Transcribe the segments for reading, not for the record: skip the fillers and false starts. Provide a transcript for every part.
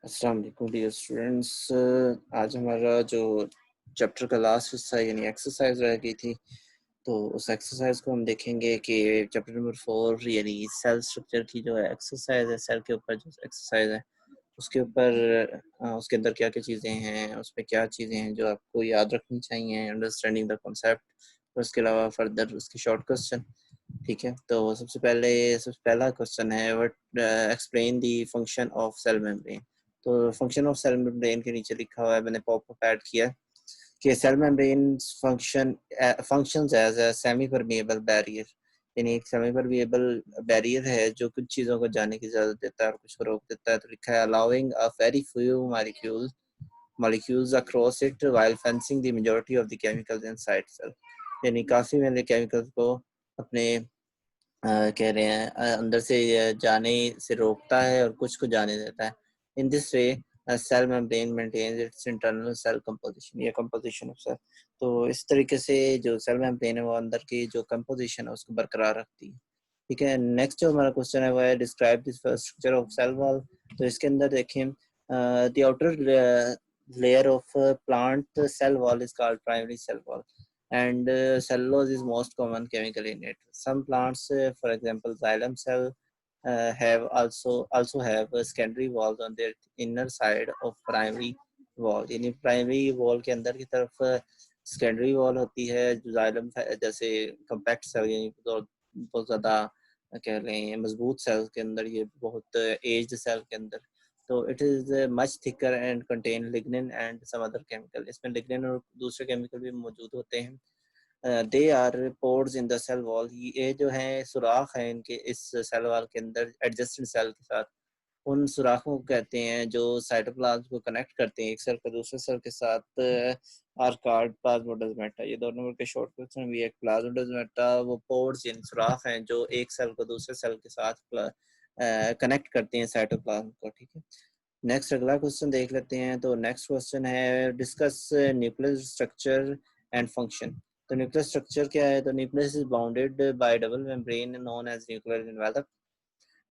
अस्सलाम वालेकुम dear students. आज हमारा जो चैप्टर का लास्ट हिस्सा यानी एक्सरसाइज रह गई थी, तो उस एक्सरसाइज को हम देखेंगे कि चैप्टर नंबर 4 यानी सेल स्ट्रक्चर की जो एक्सरसाइज है, सेल के ऊपर जो एक्सरसाइज है उसके ऊपर उसके अंदर क्या क्या चीज़ें हैं, उसमें क्या चीज़ें हैं जो आपको याद रखनी चाहिए, अंडरस्टैंडिंग द कॉन्सेप्ट, और उसके अलावा फर्दर उसके शॉर्ट क्वेश्चन। ठीक है, तो सबसे पहला क्वेश्चन है what explain the function of cell membrane. तो फंक्शन ऑफ सेल मेम्ब्रेन के नीचे लिखा हुआ है, मैंने पॉप अप ऐड किया है कि cell membrane functions as a semi permeable barrier, यानी एक सेमी परमिएबल बैरियर है जो कुछ चीज़ों को जाने की इजाज़त देता है और कुछ को रोक देता है। तो लिखा है allowing a very few molecules across it while fencing the majority of the chemicals inside cell, यानी काफ़ी मैंने केमिकल्स को अपने कह रहे हैं अंदर से जाने से रोकता है और कुछ को जाने देता है। In this way cell membrane maintains its internal cell composition या कंपोजिशन ऑफ सेल। तो इस तरीके से जो सेल मेम्ब्रेन है वो अंदर की जो कंपोजिशन है उसको बरकरार रखती है। ठीक है, नेक्स्ट जो हमारा क्वेश्चन है वो है describe this structure of cell wall. तो इसके अंदर देखें the outer layer of plant cell wall is called primary cell wall, and cellulose is most common chemical in it. Some plants, for example, xylem cell, have also have a secondary walls on their inner side of primary wall. यानी primary wall के अंदर की तरफ secondary wall होती है जो xylem जैसे compact cell यानी बहुत ज़्यादा कह लें मजबूत सेल के अंदर, ये बहुत एज्ड सेल के अंदर। तो it is much thicker and contain lignin and some other chemical, इसमें लिग्निन और दूसरे केमिकल भी मौजूद होते हैं। They are pores in the cell wall, ये जो है सुराख हैं इनके इस सेल वॉल के अंदर एडजेसेंट सेल के साथ। उन सुराखों को कहते हैं जो साइटोप्लाज्म को कनेक्ट करते हैं एक सेल का दूसरे सेल के साथ। आर्काड प्लाज्मोडेस्माटा, ये 2 नंबर के शॉर्ट क्वेश्चन भी है। प्लाज्मोडेस्माटा वो पोर्स यानी सुराख हैं जो एक सेल को दूसरे सेल के साथ कनेक्ट करते हैं साइटोप्लाज्म को। ठीक है, नेक्स्ट अगला क्वेश्चन देख लेते हैं। तो नेक्स्ट क्वेश्चन है discuss nuclear structure and function. तो न्यूक्लियर स्ट्रक्चर क्या है? तो nucleus is bounded by double membrane known as nuclear envelope.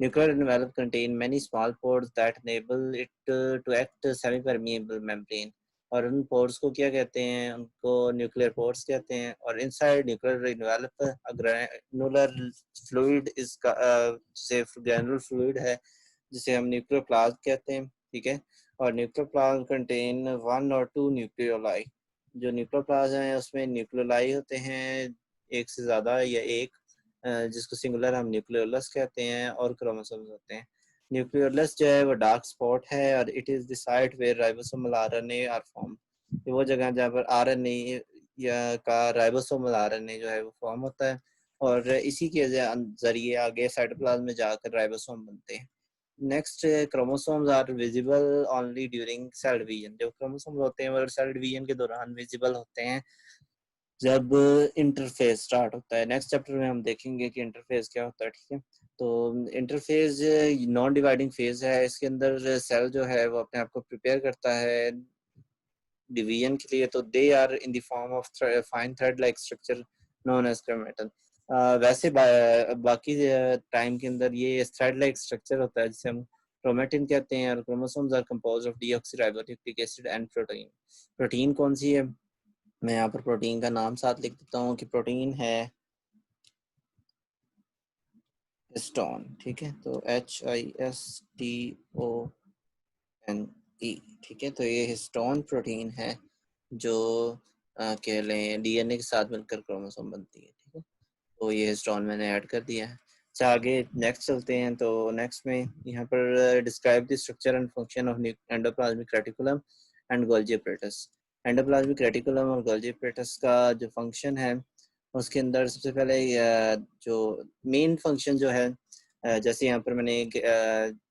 Nuclear envelope contain many small pores that enable it to act semi-permeable membrane. और उन pores को क्या कहते हैं? उनको न्यूक्लियर पोर्स कहते हैं। और inside nuclear envelope granular fluid इसका जिसे ग्रैनुलर फ्लूइड है जिसे हम न्यूक्लियर प्लाज्म कहते हैं। ठीक है, और nuclear plasm contain 1 or 2 nucleoli. जो न्यूक्लियर प्लाज्म है उसमें न्यूक्लियोलाई होते हैं एक से ज़्यादा या एक, जिसको सिंगुलर हम न्यूक्लियोलस कहते हैं, और क्रोमोसोम्स होते हैं। न्यूक्लियोलस जो है वो डार्क स्पॉट है और it is the site where ribosomal RNA are form. ये वो जगह जहाँ पर आरएनए या का राइबोसोमल आरएनए जो है वो फॉर्म होता है, और इसी के जरिए आगे साइटोप्लाज्म में जाकर राइबोसोम बनते हैं। Next, chromosomes are visible only during cell division. जो क्रोमोसोम्स होते हैं वो सेल डिवीजन के दौरान विजिबल होते हैं जब इंटरफेस स्टार्ट होता है। नेक्स्ट चैप्टर में हम देखेंगे कि इंटरफेस क्या होता है। ठीक है, तो इंटरफेस नॉन डिवाइडिंग फेज है, इसके अंदर सेल जो है वो अपने आप को प्रिपेयर करता है डिवीजन के लिए। तो they are in the form of fine thread like structure known as chromatin. वैसे बाकी टाइम के अंदर ये थ्रेड लाइक स्ट्रक्चर होता है जिसे हम क्रोमेटिन कहते हैं। और chromosomes are composed of deoxyribonucleic acid and protein. Protein कौन सी है? मैं यहाँ पर प्रोटीन का नाम साथ लिख देता हूँ कि प्रोटीन है हिस्टोन। ठीक है, तो HISTONE। ठीक है, तो ये हिस्टोन प्रोटीन है जो कह लें डीएनए के साथ मिलकर क्रोमोसोम बनती है। ठीक है, तो ये हिस्टोन मैंने ऐड कर दिया है। अच्छा, आगे नेक्स्ट चलते हैं। तो नेक्स्ट में यहाँ पर describe the structure and function of endoplasmic reticulum and Golgi apparatus. Endoplasmic reticulum और गोल्जी एपरेटस का जो फंक्शन है उसके अंदर सबसे पहले जो मेन फंक्शन जो है, जैसे यहाँ पर मैंने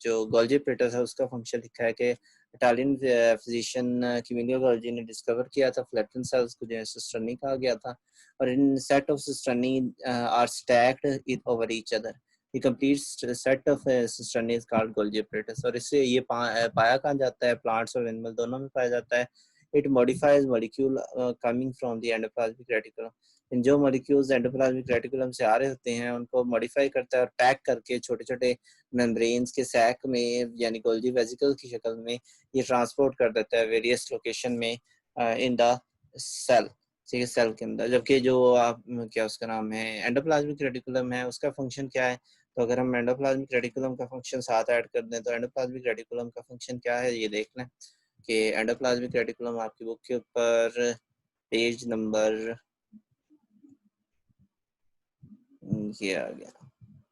जो गोल्जी एपरेटस है उसका फंक्शन लिखा है कि इटालियन फिजिशियन क्यूमिलियो गोल्जी ने डिस्कवर किया था फ्लैटन सेल्स को, जो सिस्टर्नी कहा गया था। और in set of cisternae are stacked over each other. The complete set of cisternae is called Golgi apparatus। और इससे ये पाया कहाँ जाता है? प्लांट्स और एनिमल दोनों में पाया जाता है। It modifies molecule coming from the endoplasmic reticulum. जो मॉलिक्यूल्स एंडोप्लाज्मिक रेटिकुलम से आ रहे होते हैं उनको मॉडिफाई करता है और पैक करके छोटे छोटे मेम्ब्रेन्स के सैक में यानी गोल्जी वेसिकल की शक्ल में ये ट्रांसपोर्ट कर देता है वेरियस लोकेशन में इन द सेल, ठीक है, सेल के अंदर। जबकि जो आप क्या उसका नाम है एंडोप्लाज्मिक रेटिकुलम है उसका फंक्शन क्या है, तो अगर हम एंडोप्लाज्मिक रेटिकुलम का फंक्शन साथ ऐड कर दें तो एंडोप्लाज्मिक रेटिकुलम का फंक्शन क्या है ये देख लें कि एंडोप्लाज्मिक रेटिकुलम आपकी बुक के ऊपर पेज नंबर ये आ गया,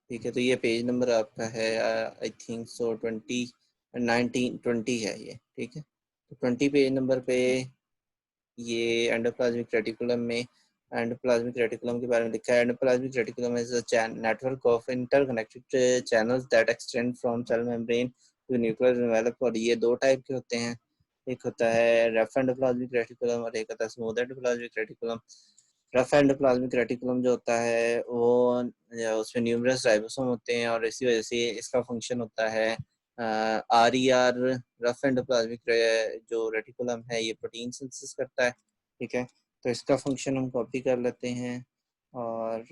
ठीक है। तो ये पेज नंबर आपका है आई थिंक सो 1920 है ये, ठीक है। तो 20 पेज नंबर पे ये एंडोप्लाज्मिक रेटिकुलम में एंडोप्लाज्मिक रेटिकुलम के बारे में लिखा है। Endoplasmic reticulum is a network of interconnected channels that extend from cell membrane to nucleus develop. और ये दो टाइप के होते हैं, एक होता है रफ एंडोप्लाज्मिक रेटिकुलम और एक होता है smooth endoplasmic reticulum. Rough endoplasmic reticulum जो होता है वो उसमें न्यूमरस राइबोसोम होते हैं और इसी वजह से इसका फंक्शन होता है are E are. Rough endoplasmic जो रेटिकुलम है ये प्रोटीन सिंथेसिस करता है, ठीक है। तो इसका फंक्शन हम कॉपी कर लेते हैं और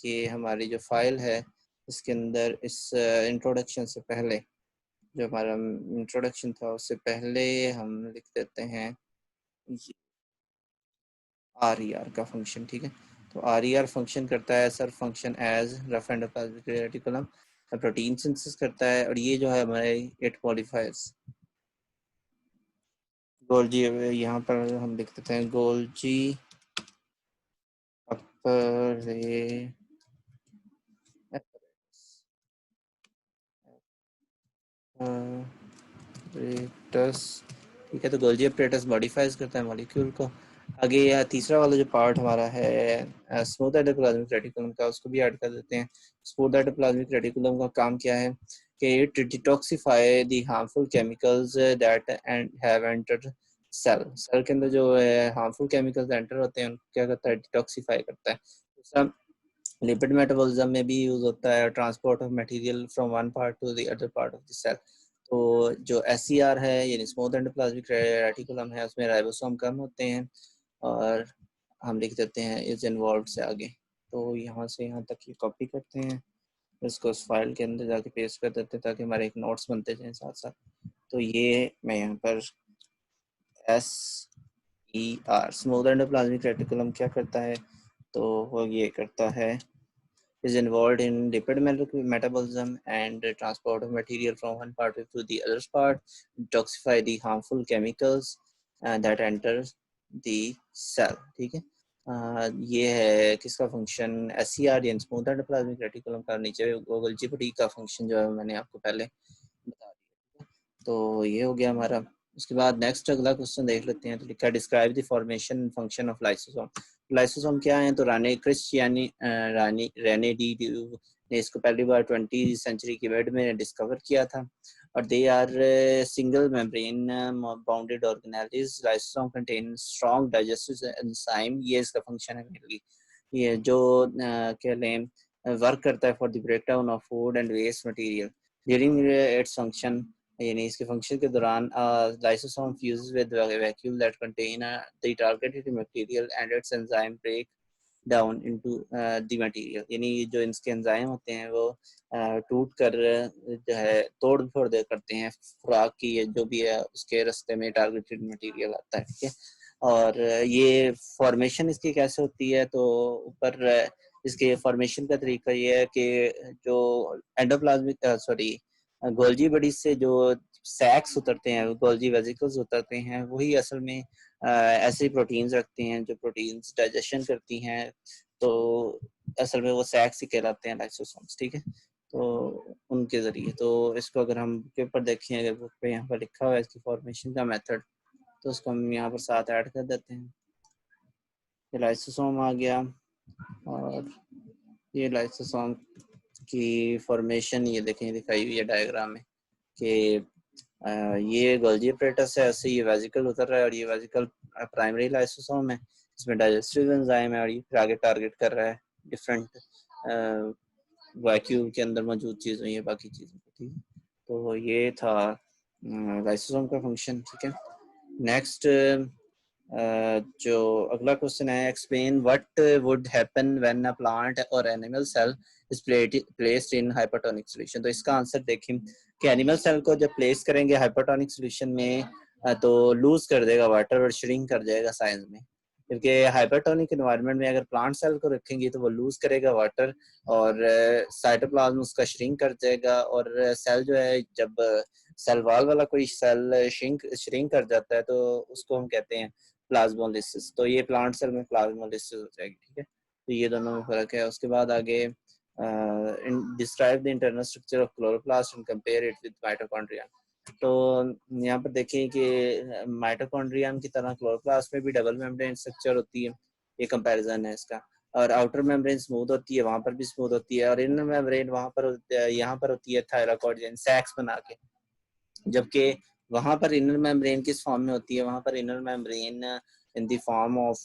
ये हमारी जो फाइल है इसके अंदर इस इंट्रोडक्शन से पहले जो हमारा इंट्रोडक्शन था उससे पहले हम लिख देते हैं आर ई आर का फंक्शन, ठीक है। तो आर ई आर फंक्शन करता है sir function as rough endoplasmic reticulum, protein synthesis करता है और ये जो है हमारे इट मॉडिफाइज गोल्जी। यहाँ पर हम लिख देते हैं गोल्जी apparatus, ठीक है। तो गोल्जी apparatus मॉडिफाइज करता है मॉलिक्यूल को। आगे यह तीसरा वाला जो पार्ट हमारा है स्मूथ एंडोप्लाज्मिक रेटिकुलम का उसको भी ऐड कर देते हैं। स्मूथ एंडोप्लाज्मिक रेटिकुलम का काम क्या है कि it detoxify the harmful chemicals that have entered cell. Cell के अंदर जो हार्मफुल केमिकल्स एंटर होते हैं उनको क्या करता है डिटॉक्सिफाई करता है। दूसरा लिपिड मेटाबॉलिज्म में भी यूज होता है transport of material from one part to the other part of the cell. तो जो एससीआर है यानी स्मूथ एंडोप्लाज्मिक रेटिकुलम है उसमें राइबोसोम कम होते हैं और हम लिख देते हैं इज इन्वॉल्व से आगे। तो यहाँ से यहाँ तक ये कॉपी करते हैं, इसको उस फाइल के अंदर जाके पेस्ट कर देते हैं ताकि हमारे एक नोट्स बनते जाएं साथ साथ। तो ये मैं यहाँ पर S E R smooth endoplasmic reticulum क्या करता है, तो वो ये करता है is involved in lipid metabolism and transport of material from one part to the other part, detoxify the harmful chemicals that enter the cell, ठीक है। ये है किसका फंक्शन एस सी आर यानी स्मूथ एंडोप्लाज्मिक रेटिकुलम का। नीचे Golgi का function जो है मैंने आपको पहले बता दिया। तो ये हो गया हमारा। उसके बाद नेक्स्ट अगला क्वेश्चन देख लेते हैं। तो लिखा describe the formation function of lysosome. Lysosome क्या है, तो रानी क्रिस्टियानी रानी रेने डी ने इसको पहली बार 20वीं सेंचुरी के मिड में डिस्कवर किया था और they are single membrane bounded organelles. Lysosome contain strong digestive enzyme, ये इसका फंक्शन है मेनली। ये जो क्या लें वर्क करता है for the breakdown of food and waste material during its function, यानी इसके फंक्शन के दौरान lysosome fuses with vacuole that contain the targeted material and its enzyme break down into the material, यानी जो इसके एंजाइम होते हैं वो टूट कर जो है तोड़ फोड़ दे करते हैं खुराक की जो भी है उसके रास्ते में टारगेटेड मटेरियल आता है, ठीक है। और ये फॉर्मेशन इसकी कैसे होती है, तो ऊपर इसके फॉर्मेशन का तरीका ये है कि जो एंडोप्लाज्मिक सॉरी गोल्जी बॉडी से जो सैक्स उतरते हैं गोल्जी वेसिकल्स उतरते हैं वही असल में ऐसे प्रोटीन्स रखते हैं जो प्रोटीन्स डाइजेशन करती हैं। तो असल में वो सैक्स ही कहलाते हैं लाइसोसोम्स, ठीक है। तो उनके जरिए तो इसको अगर हम पेपर देखें अगर बुक पे यहाँ पर लिखा हुआ है इसकी फॉर्मेशन का मेथड तो उसको हम यहाँ पर साथ ऐड कर देते हैं। ये लाइसोसोम आ गया और ये लाइसोसोम की फॉर्मेशन ये देखें दिखाई हुई है डायग्राम में कि ये गोल्जी apparatus है, ऐसे ये वेसिकल उतर रहा है और ये वेसिकल प्राइमरी लाइसोसोम है, इसमें डाइजेस्टिव एंजाइम है और ये फिर आगे टारगेट कर रहा है डिफरेंट वैक्यूल के अंदर मौजूद चीज़ों ये बाकी चीज़ों को, ठीक है। तो ये था लाइसोसोम का फंक्शन, ठीक है। नेक्स्ट जो अगला क्वेश्चन है, explain what would happen when a plant और animal cell is placed in hypertonic solution. तो इसका आंसर देखें कि एनिमल सेल को जब प्लेस करेंगे हाइपरटोनिक सॉल्यूशन में तो लूज कर देगा वाटर और श्रिंक कर जाएगा साइज में, क्योंकि हाइपरटोनिक एनवायरनमेंट में अगर प्लांट सेल को रखेंगे तो वो लूज करेगा वाटर और साइटोप्लाज्म उसका श्रिंक कर जाएगा, और सेल जो है जब सेल वॉल वाला कोई सेल श्रिंक कर जाता है तो उसको हम कहते हैं प्लाज्मोलिसिस। तो ये प्लांट सेल में प्लाज्मोलिसिस हो जाएगी, ठीक है। तो ये दोनों में फर्क है। उसके बाद आगे describe the internal structure of chloroplast and compare it with mitochondria. तो यहाँ पर देखें कि माइटोकॉन्ड्रियम की तरह क्लोरोप्लास्ट में भी डबल मेम्ब्रेन स्ट्रक्चर होती है, ये कंपैरिजन है इसका। और आउटर मेम्ब्रेन स्मूथ होती है, वहाँ पर भी स्मूथ होती है, और इनर मेम्ब्रेन वहाँ पर यहाँ पर होती है थायलाकोइड सैक्स बना के, जबकि वहाँ पर इनर मेम्ब्रेन किस फॉर्म में होती है, वहाँ पर inner membrane in the form of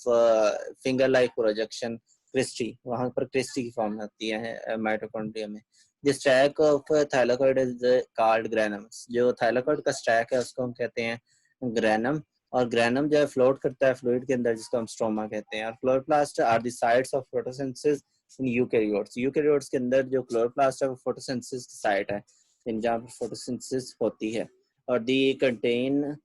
finger like projection cristae, वहाँ पर क्रिस्टी की फॉर्म में होती है माइटोकॉन्ड्रिया में। The stack of thylakoid is called granum. जो थाइलाकोइड का स्टैक है उसको हम कहते हैं ग्रेनम, और ग्रेनम जो है फ्लोट करता है फ्लूइड के अंदर, जिसको हम स्ट्रोमा कहते हैं। और chloroplast are the sites of photosynthesis in eukaryotes. Eukaryotes के अंदर जो क्लोरोप्लास्ट है वो फोटोसिंथेसिस की साइट है, जहाँ पर फोटोसिंथेसिस होती है। और they contain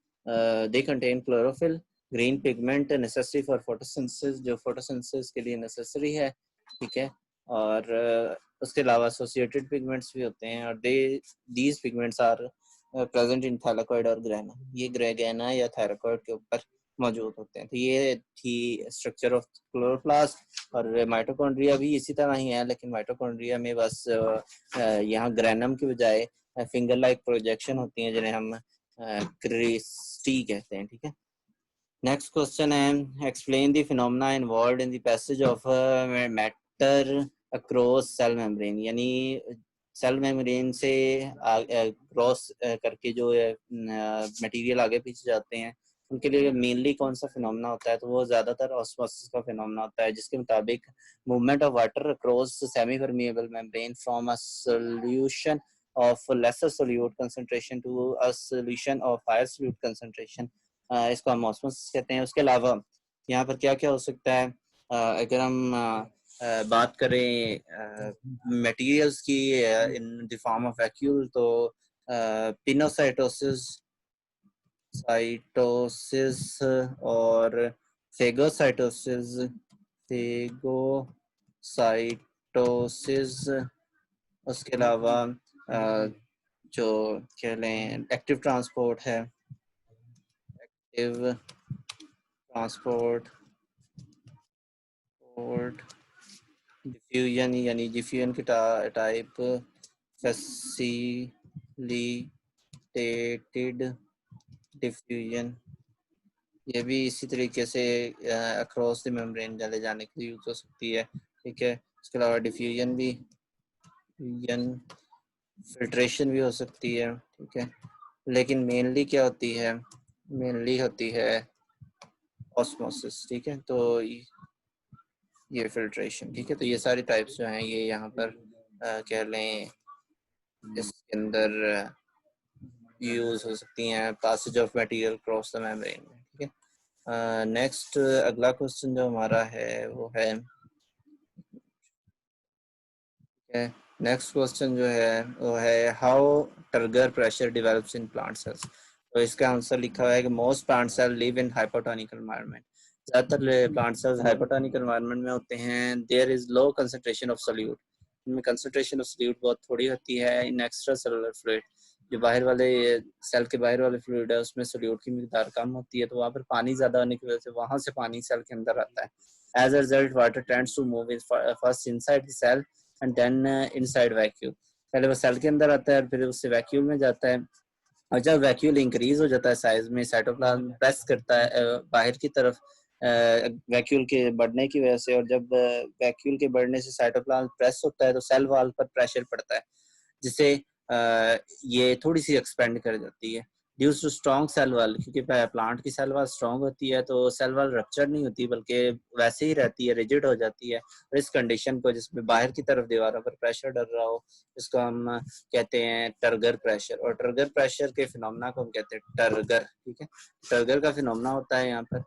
chlorophyll green pigment necessary for photosynthesis, जो फोटोसिंथेसिस के लिए नेसेसरी है, ठीक है। और उसके अलावा एसोसिएटेड पिगमेंट्स भी होते हैं, और these pigments are present in thylakoid और ग्रेना। ये ग्रेना या थाइलाकोइड के ऊपर मौजूद होते हैं। तो ये थी स्ट्रक्चर ऑफ क्लोरोप्लास्ट। और माइटोकॉन्ड्रिया भी इसी तरह ही है, लेकिन माइटोकॉन्ड्रिया में बस यहाँ ग्रेनम की बजाय फिंगर लाइक प्रोजेक्शन होती हैं, जिन्हें हम क्रिस्टी कहते हैं, ठीक है। नेक्स्ट क्वेश्चन है, explain the phenomena involved in the passage of matter across cell membrane. यानी सेल मेम्ब्रेन से क्रॉस करके जो मटेरियल आगे पीछे जाते हैं, उनके लिए मेनली कौन सा फिनोमेना होता है, तो वो ज़्यादातर ऑस्मोसिस का फिनोमेना होता है, जिसके मुताबिक movement of water across semi permeable membrane from a solution of lesser solute concentration to a solution of higher solute concentration, इसको हम ऑस्मोसिस कहते हैं। उसके अलावा यहाँ पर क्या क्या हो सकता है, अगर हम बात करें मटेरियल्स की इन द फॉर्म ऑफ वैक्यूल, तो पिनोसाइटोसिस साइटोसिस और फेगोसाइटोसिस फेगोसाइटोसिस। उसके अलावा जो कह लें एक्टिव ट्रांसपोर्ट है, एक्टिव ट्रांसपोर्ट और डिफ्यूजन, यानी डिफ्यूजन की टाइप फैसिलिटेटेड डिफ्यूजन, ये भी इसी तरीके से अक्रॉस द मेम्ब्रेन चले जाने के लिए यूज हो सकती है, ठीक है। इसके अलावा डिफ्यूजन भी फिल्ट्रेशन भी हो सकती है, ठीक है। लेकिन मेनली क्या होती है, मेनली होती है ऑस्मोसिस, ठीक है। तो ये फिल्ट्रेशन, ठीक है। तो ये सारी टाइप्स जो हैं ये यहाँ पर कह लें इसके अंदर यूज हो सकती हैं passage of material cross the membrane में, ठीक है। नेक्स्ट अगला क्वेश्चन जो हमारा है वो है, नेक्स्ट क्वेश्चन जो है वो है how turgor pressure develops in plant cells. तो इसका आंसर लिखा हुआ है कि most plant cell live in hypotonic environment. ज़्यादातर प्लांट सेल्स हाइपोटोनिक एनवायरनमेंट में होते हैं। There is low concentration of solute, इनमें कंसंट्रेशन ऑफ सोल्यूट बहुत थोड़ी होती है। इन एक्स्ट्रा सेलुलर फ्लूइड, जो बाहर वाले सेल के बाहर वाले फ्लूइड है उसमें सोल्यूट की मिकदार कम होती है, तो वहाँ पर पानी ज़्यादा होने की वजह से वहाँ से पानी सेल के अंदर आता है। As a result water tends to move first inside the cell and then inside vacuole. पहले वो सेल के अंदर आता है और फिर उससे वैक्यूल में जाता है, और जब वैक्यूल इंक्रीज हो जाता है साइज में, साइटोप्लाज्म प्रेस करता है बाहर की तरफ वैक्यूल के बढ़ने की वजह से, और जब वैक्यूल के बढ़ने से साइटोप्लाज्म प्रेस होता है तो सेल वॉल पर प्रेशर पड़ता है, जिससे ये थोड़ी सी एक्सपेंड कर जाती है। Dues to strong cell wall, क्योंकि प्लांट की सेल वाल स्ट्रॉन्ग होती है तो सेल वाल रप्चर नहीं होती बल्कि वैसे ही रहती है, रिजिड हो जाती है। और इस कंडीशन को जिसमें बाहर की तरफ दीवारों पर प्रेशर डल रहा हो, इसको हम कहते हैं टर्गर प्रेशर। और टर्गर प्रेशर के फिनोमेना को हम कहते हैं टर्गर, ठीक है। टर्गर का फिनोमेना होता है यहाँ पर।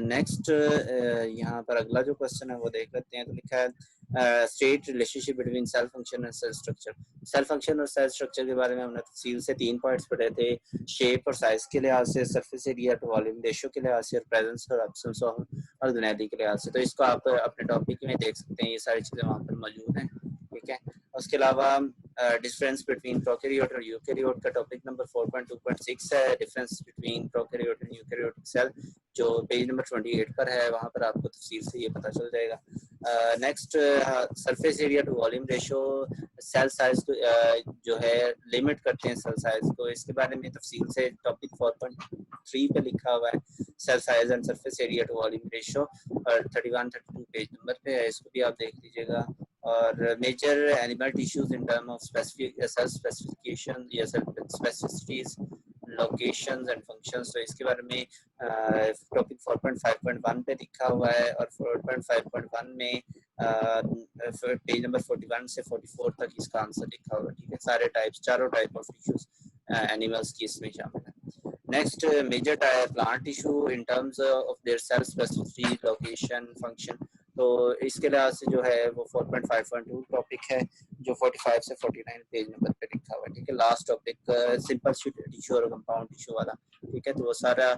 नेक्स्ट यहाँ पर अगला जो क्वेश्चन है वो देख लेते हैं। तो लिखा है state relationship between cell function and cell structure. Cell function और सेल स्ट्रक्चर के बारे में हमने तफसील से 3 पॉइंट्स पढ़े थे, शेप और साइज के लिहाज से, surface area to volume ratio के लिहाज से, और प्रेजेंस और एब्सेंस ऑफ और बुनियादी के लिहाज से। तो इसको आप अपने टॉपिक में देख सकते हैं, ये सारी चीज़ें वहाँ पर मौजूद हैं, ठीक है। उसके अलावा डिफरेंस बिटवीन प्रोकैरियोट और यूकैरियोट का टॉपिक नंबर 4.2.6 है, difference between prokaryote and eukaryotic cell, जो पेज नंबर 28 पर है, वहाँ पर आपको तफसील से ये पता चल जाएगा। Next surface area to volume ratio, cell size जो है लिमिट करते हैं सेल साइज को, इसके बारे में तफसील से टॉपिक 4.3 पे लिखा हुआ है, cell size and surface area to volume ratio, और 31-32 पेज नंबर पे है, इसको भी आप देख लीजिएगा। और major animal tissues in term of specific cell specification या cell specificities, locations and functions, तो इसके बारे में टॉपिक 4.5.1 पे लिखा हुआ है। और 4.5.1 में पेज नंबर 41 से 44 तक इसका आंसर लिखा हुआ है, ठीक है। सारे टाइप्स, चारों टाइप ऑफ टिश्यूज एनिमल्स की इसमें शामिल है। Next major plant tissue in terms of their cell specificity, location, function, तो इसके लिहाज से जो है वो 4.5.2 टॉपिक है, जो 45 से 49 पेज नंबर पे लिखा हुआ है, ठीक है। लास्ट टॉपिक सिंपल टिश्यू और कंपाउंड टिश्यू वाला, ठीक है। तो वो सारा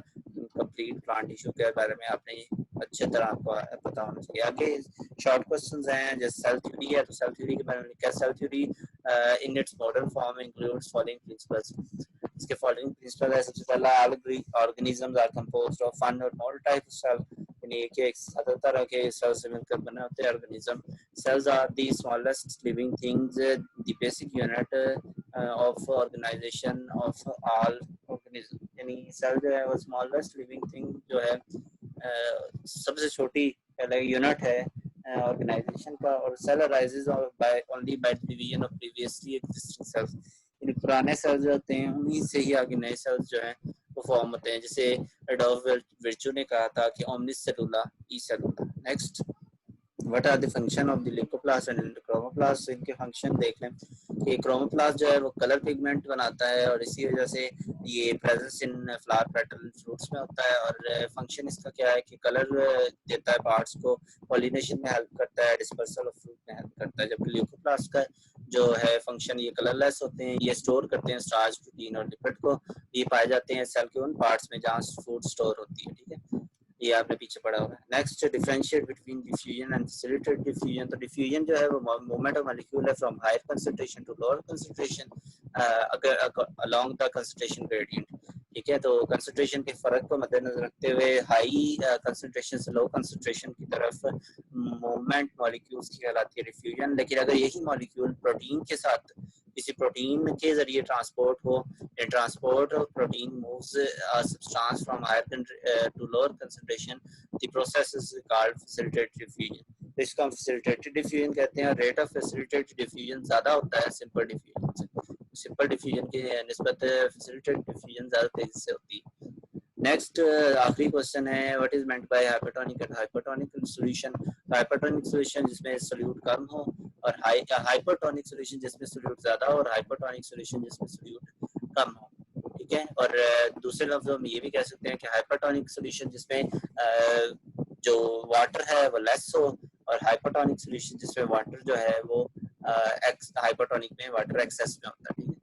कंप्लीट प्लांट टिश्यू के बारे में आपने अच्छे तरह आपको पता होना चाहिए। आगे शॉर्ट क्वेश्चंस हैं, जैसे सेल थ्योरी है, तो सेल थ्योरी के बारे में लिखा है, cell theory in its modern form includes following principles. इसके फॉलोइंग प्रिंसिपल है, सबसे पहला organisms are composed of one और मोर टाइप ऑफ सेल, यानी एक एक ज्यादा तरह के सेल से मिलकर बने होते हैं organism. Cells are the smallest living things, the basic unit of organization of all organism, यानी सेल जो है वो स्मॉलेस्ट लिविंग थिंग जो है सबसे छोटी यूनिट है ऑर्गेनाइजेशन का। और cell arises by only by division of previously existing cells, यानी पुराने सेल्स जो होते हैं उन्हीं से ही आगे नए सेल्स जो हैं वो फॉर्म होते हैं, जैसे एडोल्फ विर्चू ने कहा था कि ओमनिस सेलुला ई सेलुला। Next, what are the function of the leucoplast and chromoplast, इनके फंक्शन देख लें कि क्रोमोप्लास्ट जो है वो कलर पिगमेंट बनाता है और इसी वजह से ये presence in flower petal fruits में होता है। और फंक्शन इसका क्या है कि कलर देता है पार्ट्स को, पॉलिनेशन में हेल्प करता है, डिस्पर्सल ऑफ फ्रूट में हेल्प करता है। जबकि ल्यूकोप्लास्ट का जो है फंक्शन, ये कलरलेस होते हैं, ये स्टोर करते हैं स्टार्च, प्रोटीन और लिपिड को, ये पाए जाते हैं सेल के उन पार्ट्स में जहाँ फूड स्टोर होती है, ठीक है। ये आपने पीछे पढ़ा होगा। Next, differentiate between diffusion and facilitated diffusion, तो डिफ्यूजन जो है वो मूवमेंट ऑफ मॉलिक्यूल है from higher concentration to lower concentration अगर अलोंग द कंसंट्रेशन ग्रेडियंट, ठीक है। तो कंसंट्रेशन के फर्क को मद्देनजर रखते हुए हाई कंसंट्रेशन से लो कंसंट्रेशन की तरफ मूवमेंट मॉलिक्यूल्स की कहलाती है डिफ्यूजन। लेकिन अगर यही मॉलिक्यूल प्रोटीन के साथ किसी प्रोटीन के जरिए ट्रांसपोर्ट हो, transport of protein moves substance from higher to lower concentration, the process is called facilitated diffusion. तो इसको हम फैसिलिटेटेड डिफ्यूजन कहते हैं। रेट ऑफ फैसिलिटेटेड डिफ्यूजन ज्यादा होता है सिंपल डिफ्यूजन से, सिंपल डिफ्यूजन की निस्बत फैसिलिटेटेड डिफ्यूजन ज्यादा तेजी से होती है। नेक्स्ट आखिरी क्वेश्चन है, what is meant by hypertonic and hypertonic solution. Hypertonic solution जिसमें सोल्यूट कम हो, और हाइपरटोनिक सॉल्यूशन जिसमें सोल्यूट ज्यादा हो, और हाइपरटोनिक सॉल्यूशन जिसमें सोल्यूट कम हो, ठीक है। और दूसरे लफ्जों में ये भी कह सकते हैं कि हाइपरटोनिक सॉल्यूशन जिसमें जो वाटर है वो लेस हो, और हाइपरटोनिक सॉल्यूशन जिसमें वाटर जो है वो हाइपरटोनिक में वाटर एक्सेस में होता है, ठीक है।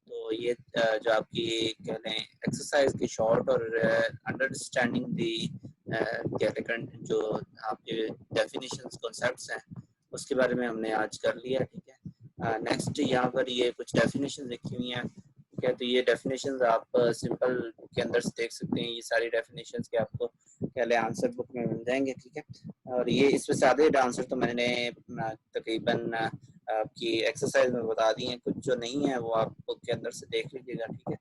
तो ये जो आपकी कह लें एक्सरसाइज की शॉर्ट और अंडरस्टैंडिंग दी जो आपके डेफिनेशंस कॉन्सेप्ट्स हैं उसके बारे में हमने आज कर लिया, ठीक है। नेक्स्ट यहाँ पर ये कुछ डेफिनेशन लिखी हुई हैं, ठीक है। तो ये डेफिनेशंस आप सिंपल के अंदर से देख सकते हैं, ये सारी डेफिनेशंस के आपको पहले आंसर बुक में मिल जाएंगे, ठीक है। और ये इसमें सारे आंसर तो मैंने तकरीबन आपकी एक्सरसाइज में बता दी हैं, कुछ जो नहीं है वो आप बुक के अंदर से देख लीजिएगा, ठीक है।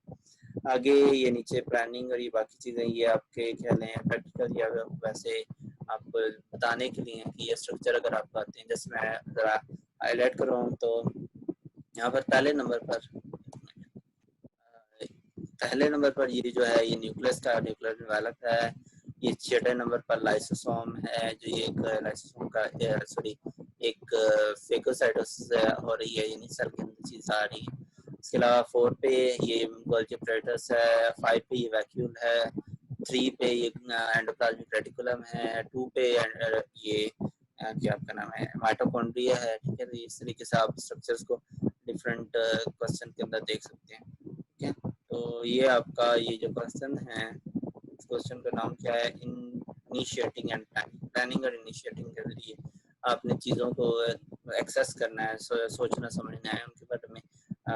आगे ये नीचे प्लानिंग और ये बाकी चीज़ें ये आपके कह लें प्रैक्टिकल या वैसे आपको बताने के लिए कि ये स्ट्रक्चर अगर आपको आते हैं, जैसे मैं ज़रा हाईलाइट कर रहा हूँ, तो यहाँ पर पहले नंबर पर पहले नंबर पर ये जो है ये न्यूक्लियस का न्यूक्लियर डेवलप है। ये छठे नंबर पर लाइसोसोम है, जो ये एक लाइसोसोम का सॉरी एक फेगोसाइटोसिस हो रही है, यानी सेल के अंदर चीज आ रही है। इसके अलावा 4 पे ये गोल्गी एपरेटस है, 5 पे ये वैक्यूल है, 3 पे ये एंडोप्लाज्मिक रेटिकुलम है, 2 पे ये क्या आपका नाम है माइटोकॉन्ड्रिया है। ठीक है, तो इस तरीके से आप स्ट्रक्चर्स को डिफरेंट क्वेश्चन के अंदर देख सकते हैं। ठीक है, तो ये आपका ये जो क्वेश्चन है, इस क्वेश्चन का नाम क्या है, इनिशिएटिंग एंड प्लानिंग। प्लानिंग और इनिशिएटिंग के जरिए आपने चीज़ों को एक्सेस करना है, सोचना समझना है, उनके बारे में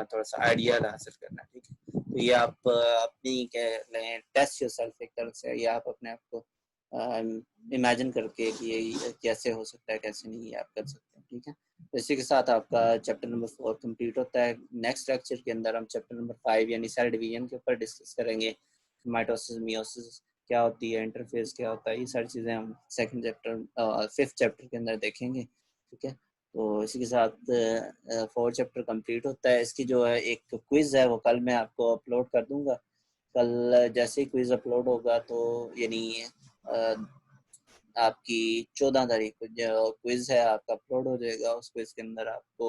थोड़ा सा आइडिया हासिल करना है। ठीक है, तो ये आप अपनी कह लें टेस्ट योरसेल्फ एक तरह से, या आप अपने आप को इमेजिन करके कि ये कैसे हो सकता है कैसे नहीं, ये आप कर सकते हैं। ठीक है, तो इसी के साथ आपका चैप्टर नंबर 4 कंप्लीट होता है। नेक्स्ट लेक्चर के अंदर हम चैप्टर नंबर 5 यानी सेल डिवीजन के ऊपर डिस्कस करेंगे। माइटोसिस मियोसिस क्या होती है, इंटरफेस क्या होता है, ये सारी चीज़ें हम सेकंड चैप्टर 5th चैप्टर के अंदर देखेंगे। ठीक है, तो इसी के साथ 4 चैप्टर कंप्लीट होता है। इसकी जो है एक क्विज़ है वो कल मैं आपको अपलोड कर दूंगा। कल जैसे ही क्विज़ अपलोड होगा तो यानी आपकी 14 तारीख को जो क्विज है आपका अपलोड हो जाएगा। उस क्विज के अंदर आपको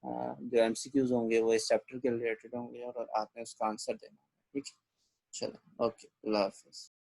जो एमसीक्यूज होंगे वो इस चैप्टर के रिलेटेड होंगे और आपने उसका आंसर देना है। ठीक है, चलो ओके, अल्लाह हाफिज़।